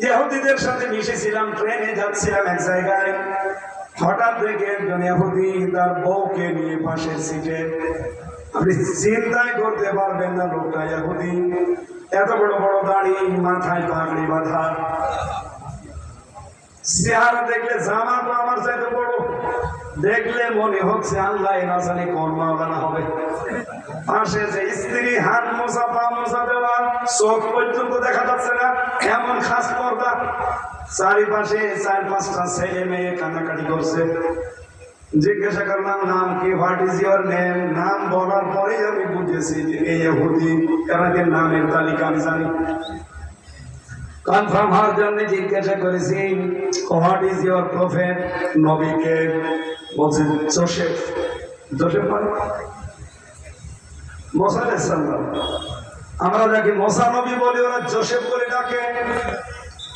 ইহুদিদের সাথে মিশেছিলাম, ট্রেনে যাচ্ছিলাম এক জায়গায়, হঠাৎ দেখে একজন ইহুদি তার বউকে নিয়ে পাশের সিটে। আপনি চিন্তাই করতে পারবেন না লোকটা ইহুদি, এত বড় বড় দাড়ি, মাথায় পাগড়ি বাঁধা, চেহারা দেখলে জামা তো আমার চাইতে বড়, দেখলে মনে হচ্ছে আল্লাহ না জানি কোন মাওলানা হবে। পাশে যে স্ত্রী, হাত মোছা পা মোছা দেওয়া, চোখ পর্যন্ত দেখা যাচ্ছে না, এমন খাস পর্দা। চারিপাশে 4-5টা ছেলে মেয়ে কান্নাকাটি করছে। জিজ্ঞাসা করলাম নাম কি, হোয়াট ইজ ইউর নেম? নাম বলার পরেই আমি বুঝেছি যে এই ইহুদি, এনাদের নামের তালিকা আমি জানি। কনফার্ম হওয়ার জন্য জিজ্ঞাসা করেছি হোয়াট ইজ ইউর প্রফেট? নবীকে বলছে জোসেফ। জোসেফ মানে মুসা আলাইহিস সালাম। আমরা যাকে মুসা নবী বলি, ওরা জোসেফ বলে ডাকে।